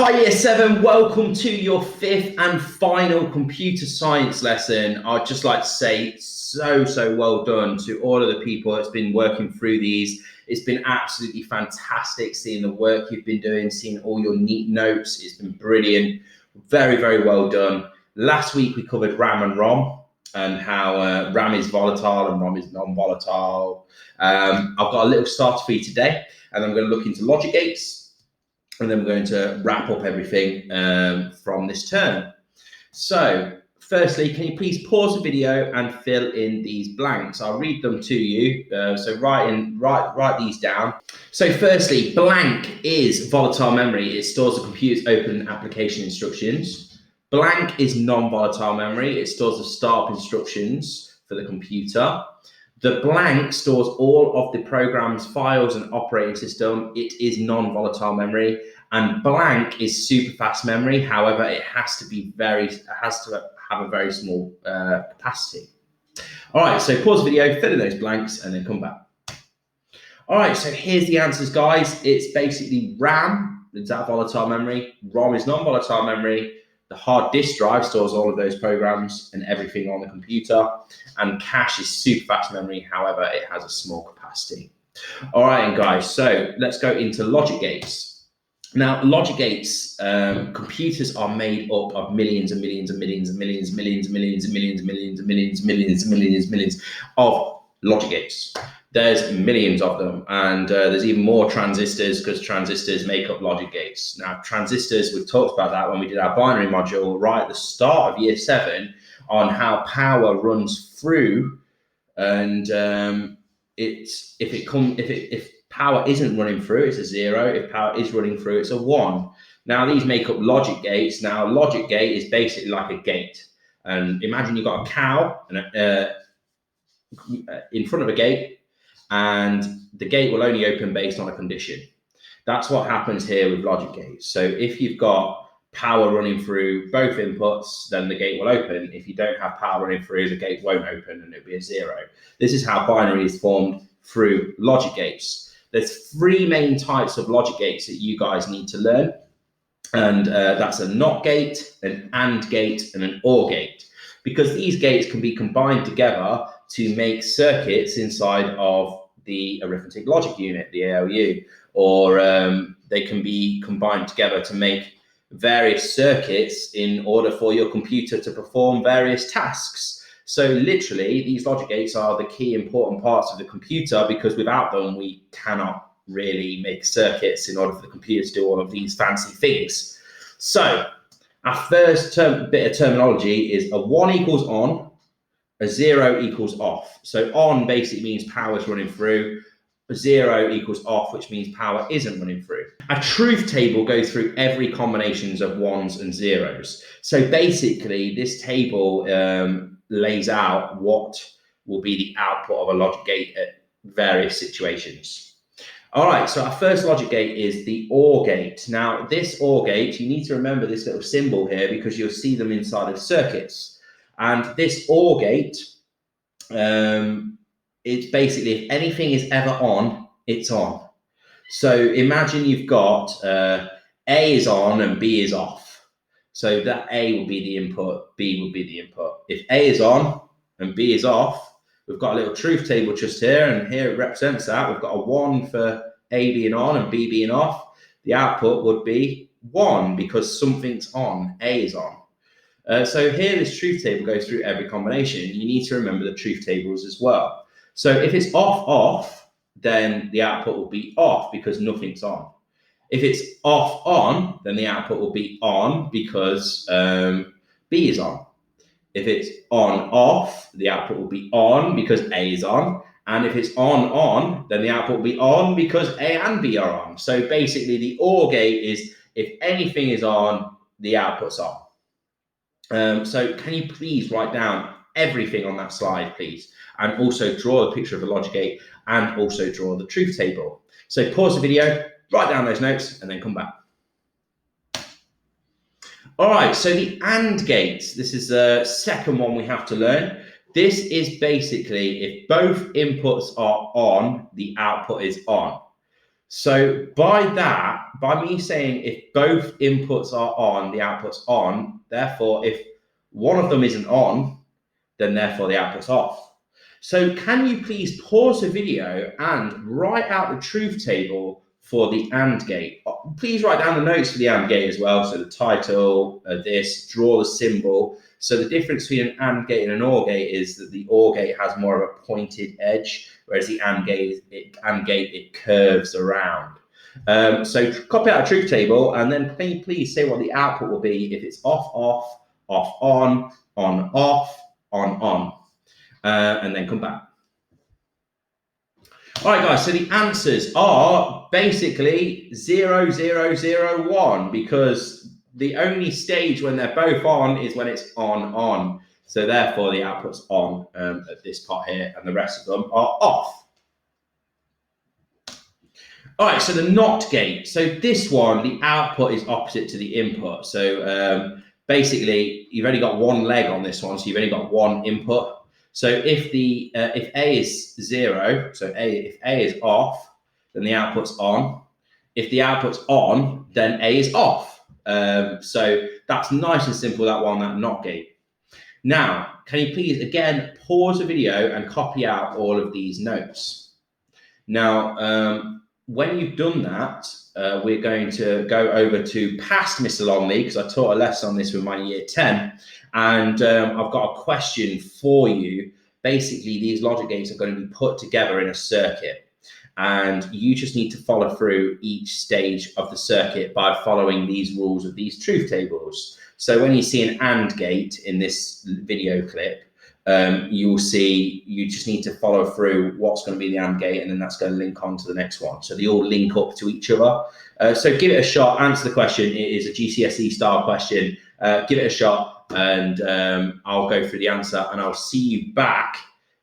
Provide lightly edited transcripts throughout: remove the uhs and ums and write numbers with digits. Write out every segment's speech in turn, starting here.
Hi Year 7, welcome to your fifth and final computer science lesson. I'd just like to say so well done to all of the people that's been working through these. It's been absolutely fantastic seeing the work you've been doing, seeing all your neat notes. It's been brilliant. Very well done. Last week we covered RAM and ROM and how RAM is volatile and ROM is non-volatile. I've got a little starter for you today, and I'm going to look into logic gates. And then we're going to wrap up everything from this term. So firstly, can you please pause the video and fill in these blanks? I'll read them to you. So write these down. So firstly, blank is volatile memory. It stores the computer's open application instructions. Blank is non-volatile memory. It stores the startup instructions for the computer. The blank stores all of the program's files and operating system. It is non-volatile memory, and blank is super fast memory. However, it has to have a very small capacity. All right, so pause the video, fill in those blanks, and then come back. All right, so here's the answers, guys. It's basically RAM is that volatile memory. ROM is non-volatile memory. The hard disk drive stores all of those programs and everything on the computer, and cache is super fast memory. However, it has a small capacity. All right, and guys, so let's go into logic gates. Now, logic gates, computers are made up of millions and millions and millions and millions and millions and millions and millions and millions and millions and millions and millions and millions of logic gates. There's millions of them, and there's even more transistors because transistors make up logic gates. Now, transistors, we've talked about that when we did our binary module right at the start of year 7 on how power runs through, and if power isn't running through, it's a 0. If power is running through, it's a 1. Now, these make up logic gates. Now, a logic gate is basically like a gate, and imagine you've got a cow and in front of a gate, and the gate will only open based on a condition. That's what happens here with logic gates. So if you've got power running through both inputs, then the gate will open. If you don't have power running through, the gate won't open and it'll be a 0. This is how binary is formed through logic gates. There's 3 main types of logic gates that you guys need to learn. And that's a NOT gate, an AND gate, and an OR gate. Because these gates can be combined together to make circuits inside of the arithmetic logic unit, the ALU, or they can be combined together to make various circuits in order for your computer to perform various tasks. So literally, these logic gates are the key important parts of the computer, because without them, we cannot really make circuits in order for the computer to do all of these fancy things. So our first bit of terminology is a 1 equals on, a 0 equals off. So on basically means power is running through. A 0 equals off, which means power isn't running through. A truth table goes through every combinations of 1s and 0s. So basically, this table lays out what will be the output of a logic gate at various situations. All right, so our first logic gate is the OR gate. Now, this OR gate, you need to remember this little symbol here because you'll see them inside of circuits. And this OR gate, it's basically if anything is ever on, it's on. So imagine you've got A is on and B is off. So that A will be the input, B will be the input. If A is on and B is off, we've got a little truth table just here, and here it represents that. We've got a 1 for A being on and B being off. The output would be 1 because something's on, A is on. So here this truth table goes through every combination. You need to remember the truth tables as well. So if it's off, then the output will be off because nothing's on. If it's on, then the output will be on because B is on. If it's off, the output will be on because A is on. And if it's on, then the output will be on because A and B are on. So basically the OR gate is if anything is on, the output's on. So can you please write down everything on that slide, please? And also draw a picture of a logic gate and also draw the truth table. So pause the video, write down those notes, and then come back. All right, so the AND gate, this is the second one we have to learn. This is basically if both inputs are on, the output is on. So by me saying if both inputs are on, the output's on, therefore if one of them isn't on, then therefore the output's off. So can you please pause the video and write out the truth table for the AND gate? Please write down the notes for the AND gate as well. So the title, this, draw the symbol. So the difference between an AND gate and an OR gate is that the OR gate has more of a pointed edge, whereas the AND gate, it curves around. So copy out a truth table, and then please say what the output will be if it's off, off, off, on, off, on. And then come back. All right, guys, so the answers are basically 0, 0, 0, 1, because the only stage when they're both on is when it's on. So therefore the output's on at this part here, and the rest of them are off. All right, so the NOT gate. So this one, the output is opposite to the input. So basically, you've only got one leg on this one, so you've only got one input. So if if A is 0, so if A is off, then the output's on. If the output's on, then A is off. So that's nice and simple, that one, that NOT gate. Now, can you please, again, pause the video and copy out all of these notes? Now, when you've done that, we're going to go over to past Mr. Longley, because I taught a lesson on this with my year 10. And I've got a question for you. Basically, these logic gates are going to be put together in a circuit. And you just need to follow through each stage of the circuit by following these rules of these truth tables. So when you see an AND gate in this video clip, you'll see you just need to follow through what's going to be the AND gate, and then that's going to link on to the next one. So they all link up to each other. So give it a shot, answer the question. It is a GCSE style question. Give it a shot, and I'll go through the answer, and I'll see you back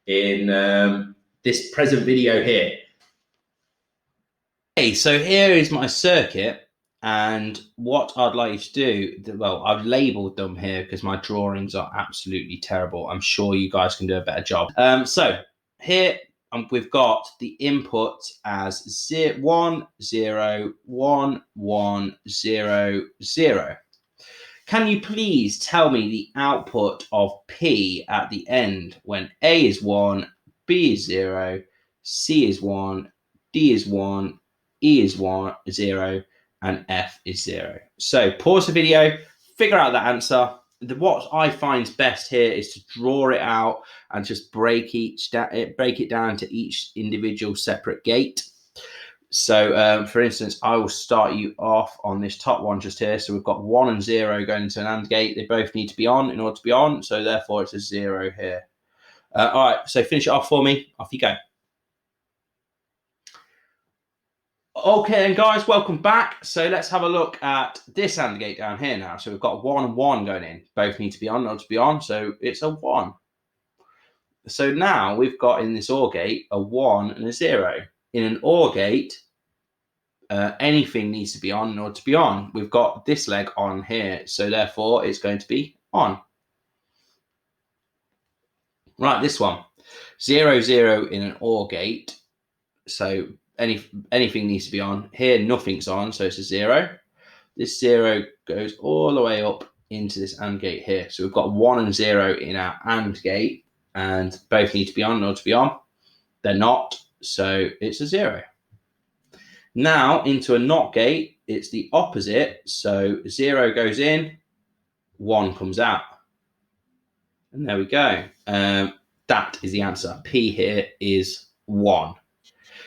in this present video here. Okay, so here is my circuit, and what I'd like you to do, well, I've labeled them here because my drawings are absolutely terrible. I'm sure you guys can do a better job. So here we've got the input as 1, 0, 1, 1, 0, 0. Can you please tell me the output of P at the end when A is 1, B is 0, C is 1, D is 1, E is 1, 0, and F is 0. So pause the video, figure out the answer. What I find best here is to draw it out and just break it down to each individual separate gate. So for instance, I will start you off on this top one just here. So we've got 1 and 0 going into an AND gate. They both need to be on in order to be on. So therefore it's a 0 here. All right, so finish it off for me. Off you go. Okay, and guys, welcome back. So let's have a look at this AND gate down here now. So we've got 1 and 1 going in. Both need to be on in order to be on. So it's a 1. So now we've got in this OR gate a 1 and a 0. In an OR gate, anything needs to be on in order to be on. We've got this leg on here, so therefore it's going to be on. Right, this one, 0, 0 in an OR gate, so anything needs to be on. Here, nothing's on, so it's a 0. This 0 goes all the way up into this AND gate here. So we've got 1 and 0 in our AND gate, and both need to be on in order to be on. They're not, so it's a 0. Now into a NOT gate, it's the opposite. So 0 goes in, 1 comes out. And there we go. That is the answer. P here is 1.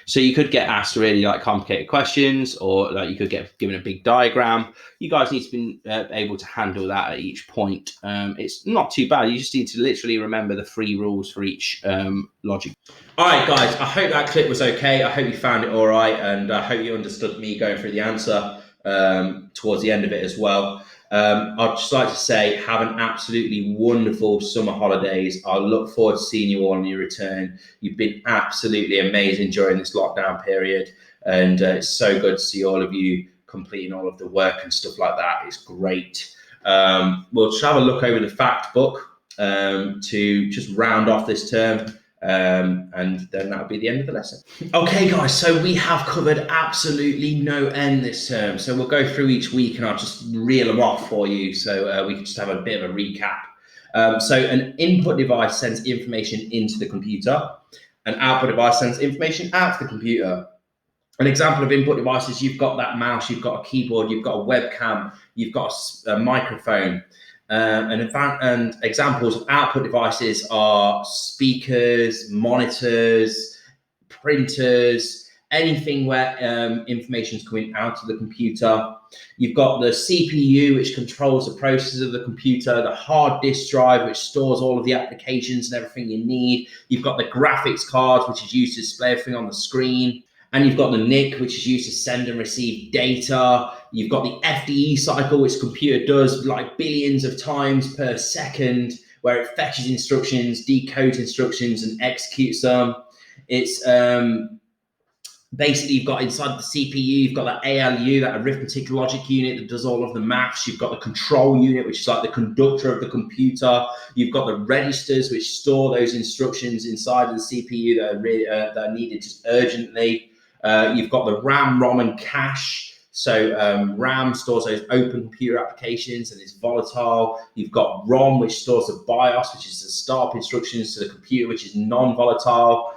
So you could get asked really like complicated questions, or like you could get given a big diagram. You guys need to be able to handle that at each point. It's not too bad. You just need to literally remember the 3 rules for each logic. All right, guys, I hope that clip was okay. I hope you found it all right, and I hope you understood me going through the answer towards the end of it as well. I'd just like to say have an absolutely wonderful summer holidays. I look forward to seeing you all on your return. You've been absolutely amazing during this lockdown period, and it's so good to see all of you completing all of the work and stuff like that. It's great. We'll just have a look over the fact book to just round off this term. And then that'll be the end of the lesson. Okay, guys, so we have covered absolutely no end this term. So we'll go through each week and I'll just reel them off for you so we can just have a bit of a recap. So an input device sends information into the computer. An output device sends information out to the computer. An example of input devices, you've got that mouse, you've got a keyboard, you've got a webcam, you've got a microphone. And examples of output devices are speakers, monitors, printers, anything where information is coming out of the computer. You've got the CPU, which controls the processes of the computer, the hard disk drive, which stores all of the applications and everything you need. You've got the graphics card, which is used to display everything on the screen. And you've got the NIC, which is used to send and receive data. You've got the FDE cycle, which the computer does like billions of times per second, where it fetches instructions, decodes instructions, and executes them. It's basically, you've got inside the CPU, you've got that ALU, that arithmetic logic unit that does all of the maths. You've got the control unit, which is like the conductor of the computer. You've got the registers, which store those instructions inside of the CPU that are needed just urgently. You've got the RAM, ROM, and cache. So RAM stores those open computer applications and is volatile. You've got ROM, which stores the BIOS, which is the start instructions to the computer, which is non-volatile.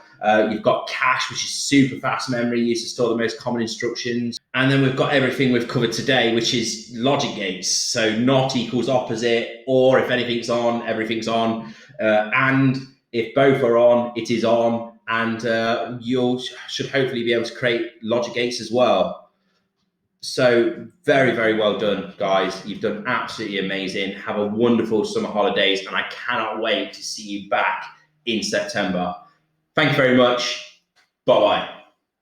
You've got cache, which is super fast memory used to store the most common instructions. And then we've got everything we've covered today, which is logic gates. So not equals opposite, or if anything's on, everything's on. And if both are on, it is on. And you should hopefully be able to create logic gates as well. So very, very well done, guys. You've done absolutely amazing. Have a wonderful summer holidays, and I cannot wait to see you back in September. Thank you very much. Bye-bye.